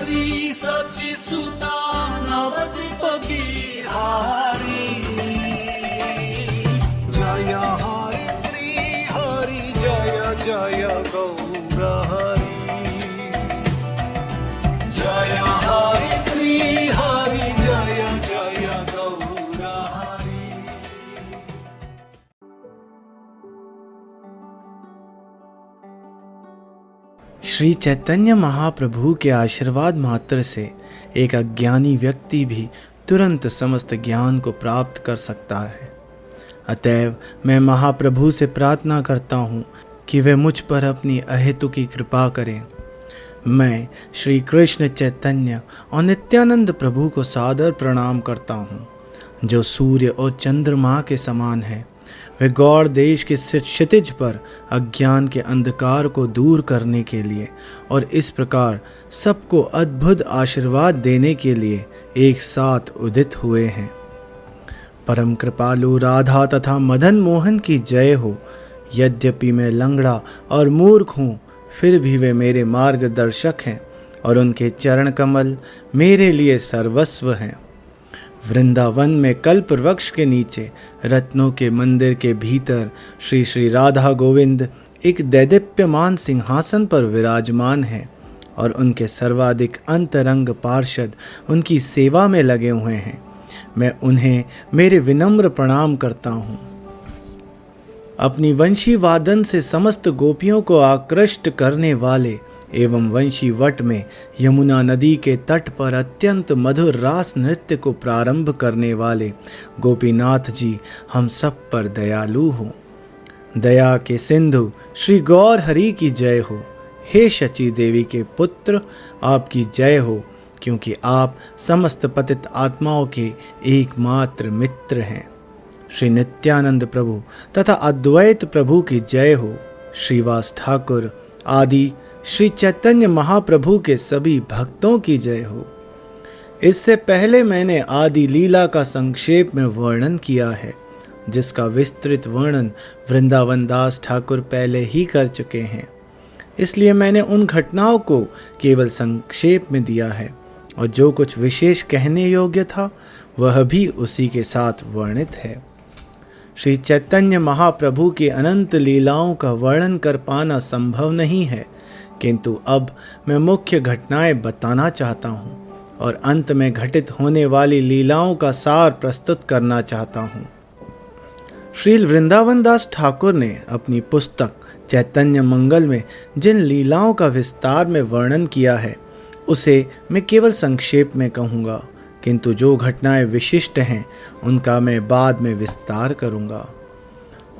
श्री सचि सुता नवद्वीप बिहारी। जय हरि श्री हरि जय जय गौर हरि। जय हरि श्री हरि जय जय गौर हरि। श्री चैतन्य महाप्रभु के आशीर्वाद मात्र से एक अज्ञानी व्यक्ति भी तुरंत समस्त ज्ञान को प्राप्त कर सकता है। अतएव मैं महाप्रभु से प्रार्थना करता हूँ कि वे मुझ पर अपनी अहेतुकी कृपा करें। मैं श्री कृष्ण चैतन्य और नित्यानंद प्रभु को सादर प्रणाम करता हूँ, जो सूर्य और चंद्रमा के समान है। वे गौड़ देश के क्षितिज पर अज्ञान के अंधकार को दूर करने के लिए और इस प्रकार सबको अद्भुत आशीर्वाद देने के लिए एक साथ उदित हुए हैं। परम कृपालु राधा तथा मदन मोहन की जय हो। यद्यपि मैं लंगड़ा और मूर्ख हूँ, फिर भी वे मेरे मार्गदर्शक हैं और उनके चरण कमल मेरे लिए सर्वस्व हैं। वृंदावन में कल्प वृक्ष के नीचे रत्नों के मंदिर के भीतर श्री श्री राधा गोविंद एक दैदीप्यमान सिंहासन पर विराजमान हैं और उनके सर्वाधिक अंतरंग पार्षद उनकी सेवा में लगे हुए हैं। मैं उन्हें मेरे विनम्र प्रणाम करता हूँ। अपनी वंशी वादन से समस्त गोपियों को आकृष्ट करने वाले एवं वंशी वट में यमुना नदी के तट पर अत्यंत मधुर रास नृत्य को प्रारंभ करने वाले गोपीनाथ जी हम सब पर दयालु हो। दया के सिंधु श्री गौर हरि की जय हो। हे शची देवी के पुत्र, आपकी जय हो, क्योंकि आप समस्त पतित आत्माओं के एकमात्र मित्र हैं। श्री नित्यानंद प्रभु तथा अद्वैत प्रभु की जय हो। श्रीवास ठाकुर आदि श्री चैतन्य महाप्रभु के सभी भक्तों की जय हो। इससे पहले मैंने आदि लीला का संक्षेप में वर्णन किया है, जिसका विस्तृत वर्णन वृंदावन दास ठाकुर पहले ही कर चुके हैं। इसलिए मैंने उन घटनाओं को केवल संक्षेप में दिया है और जो कुछ विशेष कहने योग्य था वह भी उसी के साथ वर्णित है। श्री चैतन्य महाप्रभु की अनंत लीलाओं का वर्णन कर पाना संभव नहीं है, किंतु अब मैं मुख्य घटनाएं बताना चाहता हूं और अंत में घटित होने वाली लीलाओं का सार प्रस्तुत करना चाहता हूं। श्री वृंदावन दास ठाकुर ने अपनी पुस्तक चैतन्य मंगल में जिन लीलाओं का विस्तार में वर्णन किया है उसे मैं केवल संक्षेप में कहूँगा, किंतु जो घटनाएं विशिष्ट हैं उनका मैं बाद में विस्तार करूँगा।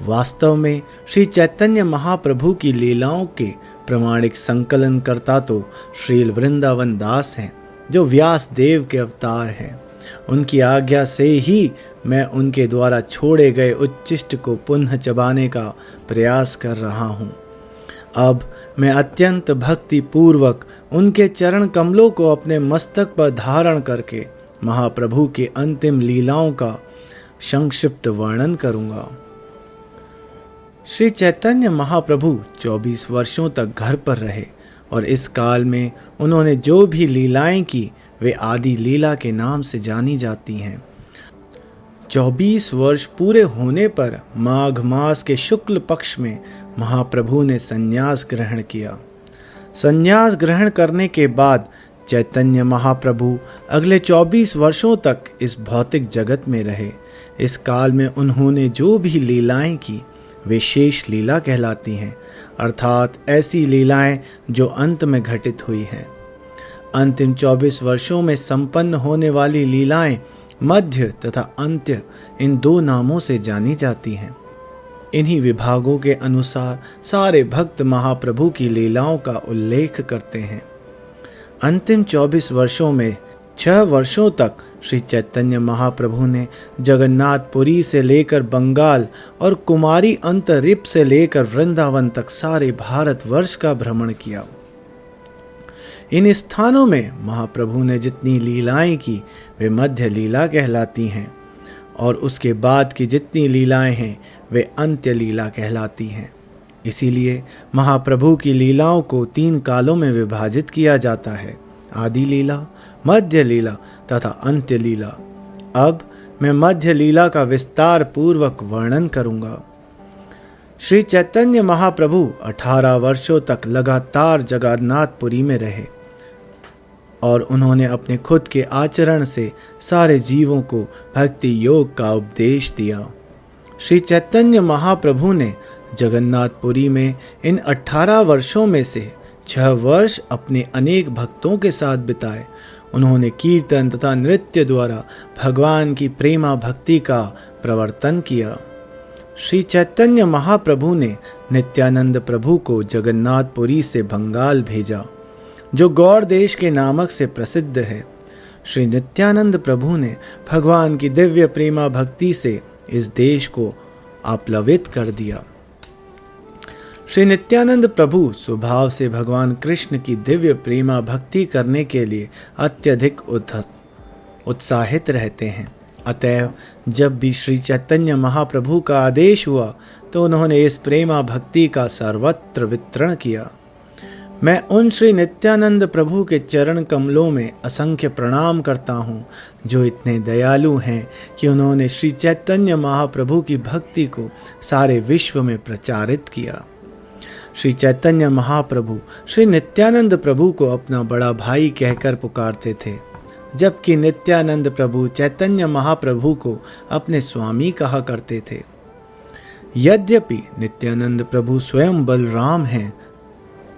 वास्तव में श्री चैतन्य महाप्रभु की लीलाओं के प्रमाणिक संकलन करता तो श्री वृंदावन दास हैं, जो व्यास देव के अवतार हैं। उनकी आज्ञा से ही मैं उनके द्वारा छोड़े गए उच्छिष्ट को पुनः चबाने का प्रयास कर रहा हूँ। अब मैं अत्यंत भक्ति पूर्वक उनके चरण कमलों को अपने मस्तक पर धारण करके महाप्रभु की अंतिम लीलाओं का संक्षिप्त वर्णन करूँगा। श्री चैतन्य महाप्रभु 24 वर्षों तक घर पर रहे और इस काल में उन्होंने जो भी लीलाएं की वे आदि लीला के नाम से जानी जाती हैं। 24 वर्ष पूरे होने पर माघ मास के शुक्ल पक्ष में महाप्रभु ने संन्यास ग्रहण किया। संन्यास ग्रहण करने के बाद चैतन्य महाप्रभु अगले 24 वर्षों तक इस भौतिक जगत में रहे। इस काल में उन्होंने जो भी लीलाएं की वे शेष लीला कहलाती हैं, अर्थात ऐसी लीलाएं जो अंत में घटित हुई हैं। अंतिम 24 वर्षों में संपन्न होने वाली लीलाएं मध्य तथा अंत्य इन दो नामों से जानी जाती हैं। इन्हीं विभागों के अनुसार सारे भक्त महाप्रभु की लीलाओं का उल्लेख करते हैं। अंतिम 24 वर्षों में 6 वर्षों तक श्री चैतन्य महाप्रभु ने जगन्नाथपुरी से लेकर बंगाल और कुमारी अंतरिप से लेकर वृंदावन तक सारे भारतवर्ष का भ्रमण किया। इन स्थानों में महाप्रभु ने जितनी लीलाएं की वे मध्य लीला कहलाती हैं और उसके बाद की जितनी लीलाएं हैं वे अंत्य लीला कहलाती हैं। इसीलिए महाप्रभु की लीलाओं को 3 कालों में विभाजित किया जाता है, आदि लीला, मध्य लीला तथा अंत्य लीला। अब मैं मध्य लीला का विस्तार पूर्वक वर्णन करूंगा। श्री चैतन्य महाप्रभु 18 वर्षों तक लगातार जगन्नाथपुरी में रहे और उन्होंने अपने खुद के आचरण से सारे जीवों को भक्ति योग का उपदेश दिया। श्री चैतन्य महाप्रभु ने जगन्नाथपुरी में इन 18 वर्षों में से 6 वर्ष अपने अनेक भक्तों के साथ बिताए। उन्होंने कीर्तन तथा नृत्य द्वारा भगवान की प्रेमा भक्ति का प्रवर्तन किया। श्री चैतन्य महाप्रभु ने नित्यानंद प्रभु को जगन्नाथपुरी से बंगाल भेजा, जो गौड़ देश के नामक से प्रसिद्ध है। श्री नित्यानंद प्रभु ने भगवान की दिव्य प्रेमा भक्ति से इस देश को आप्लवित कर दिया। श्री नित्यानंद प्रभु स्वभाव से भगवान कृष्ण की दिव्य प्रेमा भक्ति करने के लिए अत्यधिक उत्साहित रहते हैं। अतएव जब भी श्री चैतन्य महाप्रभु का आदेश हुआ तो उन्होंने इस प्रेमा भक्ति का सर्वत्र वितरण किया। मैं उन श्री नित्यानंद प्रभु के चरण कमलों में असंख्य प्रणाम करता हूँ, जो इतने दयालु हैं कि उन्होंने श्री चैतन्य महाप्रभु की भक्ति को सारे विश्व में प्रचारित किया। श्री चैतन्य महाप्रभु श्री नित्यानंद प्रभु को अपना बड़ा भाई कहकर पुकारते थे, जबकि नित्यानंद प्रभु चैतन्य महाप्रभु को अपने स्वामी कहा करते थे। यद्यपि नित्यानंद प्रभु स्वयं बलराम हैं,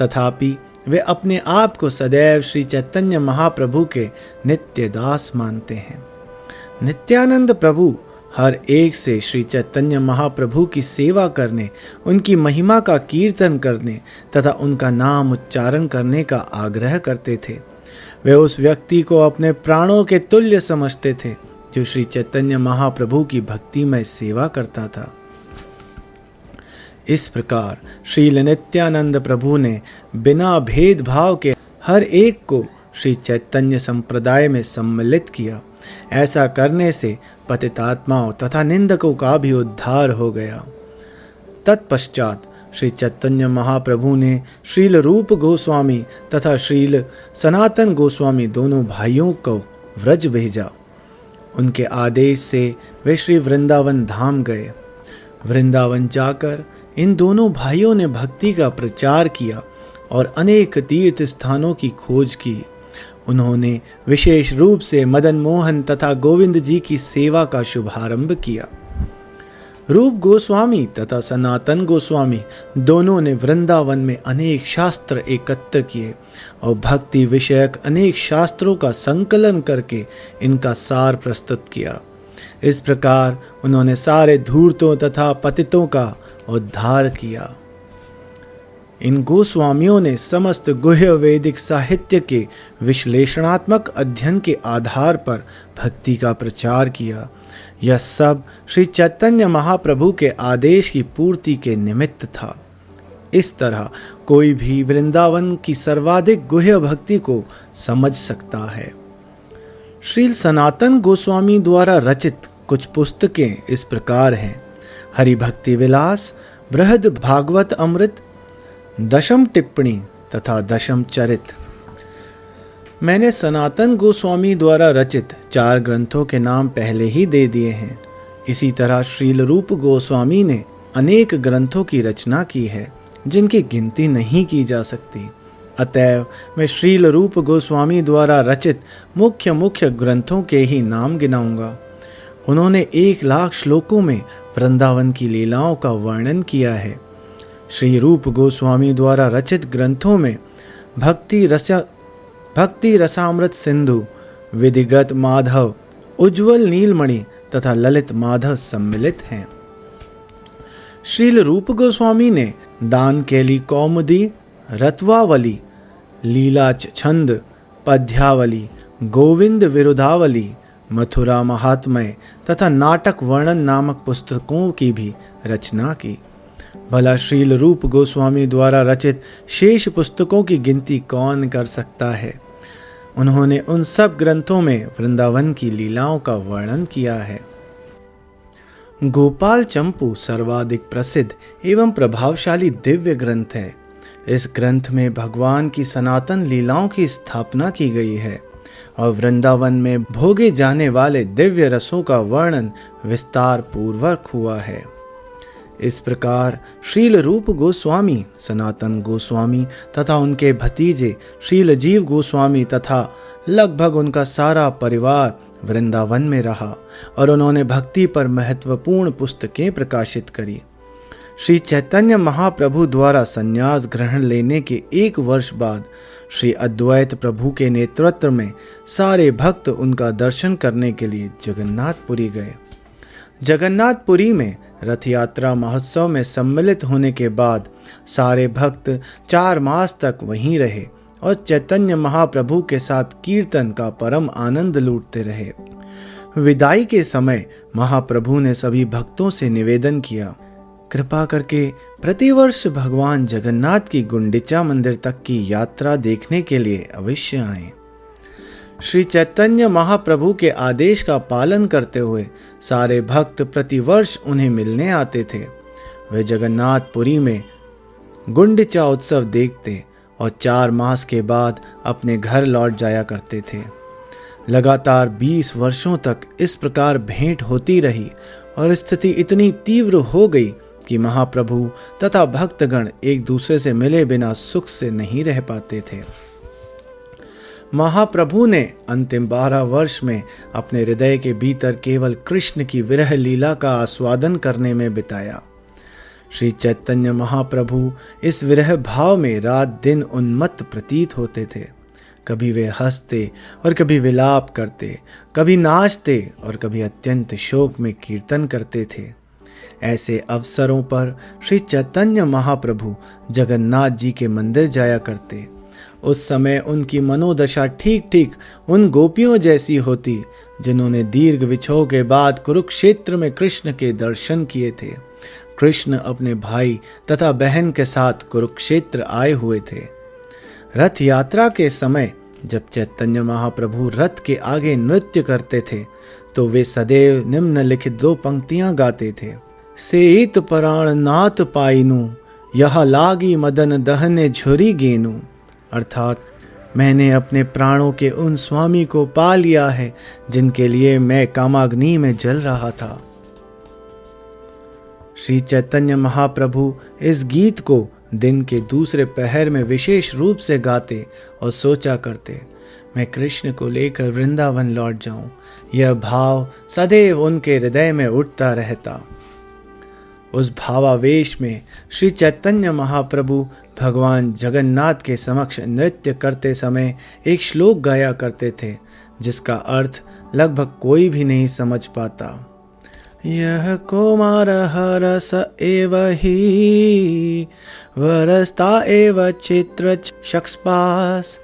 तथापि वे अपने आप को सदैव श्री चैतन्य महाप्रभु के नित्य दास मानते हैं। नित्यानंद प्रभु हर एक से श्री चैतन्य महाप्रभु की सेवा करने, उनकी महिमा का कीर्तन करने तथा उनका नाम उच्चारण करने का आग्रह करते थे। वे उस व्यक्ति को अपने प्राणों के तुल्य समझते थे जो श्री चैतन्य महाप्रभु की भक्तिमय सेवा करता था। इस प्रकार श्रील नित्यानंद प्रभु ने बिना भेदभाव के हर एक को श्री चैतन्य संप्रदाय में सम्मिलित किया। ऐसा करने से पतितात्माओं तथा निंदकों का भी उद्धार हो गया। तत्पश्चात श्री चैतन्य महाप्रभु ने श्रील रूप गोस्वामी तथा श्रील सनातन गोस्वामी दोनों भाइयों को व्रज भेजा। उनके आदेश से वे श्री वृंदावन धाम गए। वृंदावन जाकर इन दोनों भाइयों ने भक्ति का प्रचार किया और अनेक तीर्थ स्थानों की खोज की। उन्होंने विशेष रूप से मदन मोहन तथा गोविंद जी की सेवा का शुभारंभ किया। रूप गोस्वामी तथा सनातन गोस्वामी दोनों ने वृंदावन में अनेक शास्त्र एकत्र किए और भक्ति विषयक अनेक शास्त्रों का संकलन करके इनका सार प्रस्तुत किया। इस प्रकार उन्होंने सारे धूर्तों तथा पतितों का उद्धार किया। इन गोस्वामियों ने समस्त गुह्य वैदिक साहित्य के विश्लेषणात्मक अध्ययन के आधार पर भक्ति का प्रचार किया। यह सब श्री चैतन्य महाप्रभु के आदेश की पूर्ति के निमित्त था। इस तरह कोई भी वृंदावन की सर्वाधिक गुह्य भक्ति को समझ सकता है। श्री सनातन गोस्वामी द्वारा रचित कुछ पुस्तकें इस प्रकार हैं: हरि भक्ति विलास, बृहद भागवत अमृत, दशम टिप्पणी तथा दशम चरित। मैंने सनातन गोस्वामी द्वारा रचित 4 ग्रंथों के नाम पहले ही दे दिए हैं। इसी तरह श्रील रूप गोस्वामी ने अनेक ग्रंथों की रचना की है जिनकी गिनती नहीं की जा सकती। अतएव मैं श्रील रूप गोस्वामी द्वारा रचित मुख्य ग्रंथों के ही नाम गिनाऊंगा। उन्होंने 1,00,000 श्लोकों में वृंदावन की लीलाओं का वर्णन किया है। श्री रूप गोस्वामी द्वारा रचित ग्रंथों में भक्ति रसामृत सिंधु, विधिगत माधव, उज्ज्वल नीलमणि तथा ललित माधव सम्मिलित हैं। श्रील रूप गोस्वामी ने दान केली कौमुदी, रत्वावली, लीला छंद, पद्यावली, गोविंद विरुदावली, मथुरा महात्मय तथा नाटक वर्णन नामक पुस्तकों की भी रचना की। भला श्रील रूप गोस्वामी द्वारा रचित शेष पुस्तकों की गिनती कौन कर सकता है। उन्होंने उन सब ग्रंथों में वृंदावन की लीलाओं का वर्णन किया है। गोपाल चंपू सर्वाधिक प्रसिद्ध एवं प्रभावशाली दिव्य ग्रंथ है। इस ग्रंथ में भगवान की सनातन लीलाओं की स्थापना की गई है और वृंदावन में भोगे जाने वाले दिव्य रसों का वर्णन विस्तार पूर्वक हुआ है। इस प्रकार श्रील रूप गोस्वामी, सनातन गोस्वामी तथा उनके भतीजे श्रील जीव गोस्वामी तथा लगभग उनका सारा परिवार वृंदावन में रहा और उन्होंने भक्ति पर महत्वपूर्ण पुस्तकें प्रकाशित करी। श्री चैतन्य महाप्रभु द्वारा संन्यास ग्रहण लेने के 1 वर्ष बाद श्री अद्वैत प्रभु के नेतृत्व में सारे भक्त उनका दर्शन करने के लिए जगन्नाथपुरी गए। जगन्नाथपुरी में रथ यात्रा महोत्सव में सम्मिलित होने के बाद सारे भक्त 4 मास तक वहीं रहे और चैतन्य महाप्रभु के साथ कीर्तन का परम आनंद लूटते रहे। विदाई के समय महाप्रभु ने सभी भक्तों से निवेदन किया, कृपा करके प्रतिवर्ष भगवान जगन्नाथ की गुंडिचा मंदिर तक की यात्रा देखने के लिए अवश्य आएं। श्री चैतन्य महाप्रभु के आदेश का पालन करते हुए सारे भक्त प्रतिवर्ष उन्हें मिलने आते थे। वे जगन्नाथपुरी में गुंडिचा उत्सव देखते और 4 मास के बाद अपने घर लौट जाया करते थे। लगातार 20 वर्षों तक इस प्रकार भेंट होती रही और स्थिति इतनी तीव्र हो गई कि महाप्रभु तथा भक्तगण एक दूसरे से मिले बिना सुख से नहीं रह पाते थे। महाप्रभु ने अंतिम 12 वर्ष में अपने हृदय के भीतर केवल कृष्ण की विरह लीला का आस्वादन करने में बिताया। श्री चैतन्य महाप्रभु इस विरह भाव में रात दिन उन्मत्त प्रतीत होते थे। कभी वे हंसते और कभी विलाप करते, कभी नाचते और कभी अत्यंत शोक में कीर्तन करते थे। ऐसे अवसरों पर श्री चैतन्य महाप्रभु जगन्नाथ जी के मंदिर जाया करते। उस समय उनकी मनोदशा ठीक ठीक उन गोपियों जैसी होती जिन्होंने दीर्घ विछोह के बाद कुरुक्षेत्र में कृष्ण के दर्शन किए थे। कृष्ण अपने भाई तथा बहन के साथ कुरुक्षेत्र आए हुए थे। रथ यात्रा के समय जब चैतन्य महाप्रभु रथ के आगे नृत्य करते थे तो वे सदैव निम्नलिखित 2 पंक्तियां गाते थे। सेत प्राण नाथ पाइनु, यह लागी मदन दहने झुरी गेनु। अर्थात मैंने अपने प्राणों के उन स्वामी को पा लिया है जिनके लिए मैं कामाग्नि में जल रहा था। श्री चैतन्य महाप्रभु इस गीत को दिन के दूसरे पहर में विशेष रूप से गाते और सोचा करते, मैं कृष्ण को लेकर वृंदावन लौट जाऊं। यह भाव सदैव उनके हृदय में उठता रहता। उस भावावेश में श्री चैतन्य महाप्रभु भगवान जगन्नाथ के समक्ष नृत्य करते समय एक श्लोक गाया करते थे जिसका अर्थ लगभग कोई भी नहीं समझ पाता। यह कुमार हरस एव ही वरस्ता एव चित्र शक्स्पास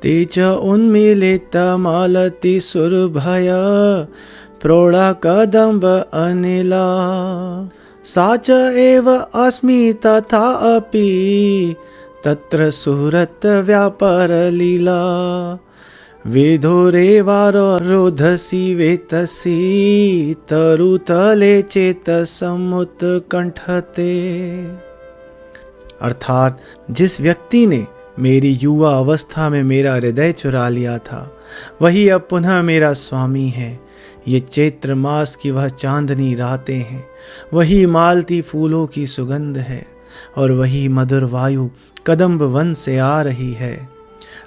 तेज उन्मीलित मालती सुरभय प्रौढ़ा कदम्ब अनिला साच एव अस्मि तथा अपि तत्र सुहृत व्यापार लीला विधुरेवारो रोधसी वेतसी तरुतले चेत समुत कंठते। अर्थात जिस व्यक्ति ने मेरी युवा अवस्था में मेरा हृदय चुरा लिया था वही अब पुनः मेरा स्वामी है। ये चैत्र मास की वह चांदनी रातें हैं, वही मालती फूलों की सुगंध है और वही मधुर वायु कदम्ब वन से आ रही है।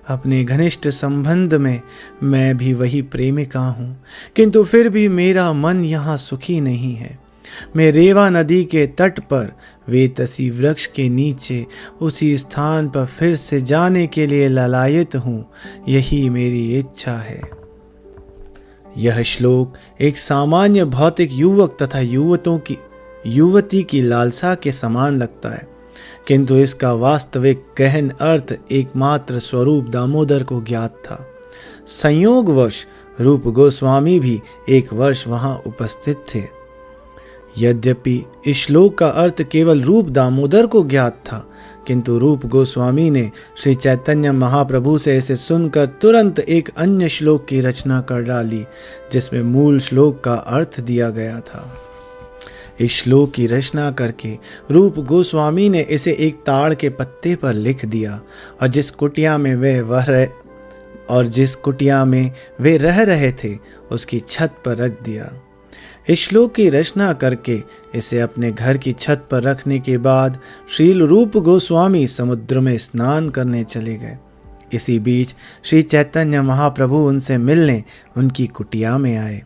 अपने घनिष्ठ संबंध में मैं भी वही प्रेमिका हूँ, किंतु फिर भी मेरा मन यहाँ सुखी नहीं है। मैं रेवा नदी के तट पर वेतसी वृक्ष के नीचे उसी स्थान पर फिर से जाने के लिए ललायित हूँ। यही मेरी इच्छा है। यह श्लोक एक सामान्य भौतिक युवक तथा युवती की लालसा के समान लगता है, किंतु इसका वास्तविक गहन अर्थ एकमात्र स्वरूप दामोदर को ज्ञात था। संयोगवश रूप गोस्वामी भी एक वर्ष वहां उपस्थित थे। यद्यपि इस श्लोक का अर्थ केवल रूप दामोदर को ज्ञात था, किंतु रूप गोस्वामी ने श्री चैतन्य महाप्रभु से इसे सुनकर तुरंत एक अन्य श्लोक की रचना कर डाली जिसमें मूल श्लोक का अर्थ दिया गया था। इस श्लोक की रचना करके रूप गोस्वामी ने इसे एक ताड़ के पत्ते पर लिख दिया और जिस कुटिया में वे रह रहे थे उसकी छत पर रख दिया। इस श्लोक की रचना करके इसे अपने घर की छत पर रखने के बाद श्रील रूप गोस्वामी समुद्र में स्नान करने चले गए। इसी बीच श्री चैतन्य महाप्रभु उनसे मिलने उनकी कुटिया में आए।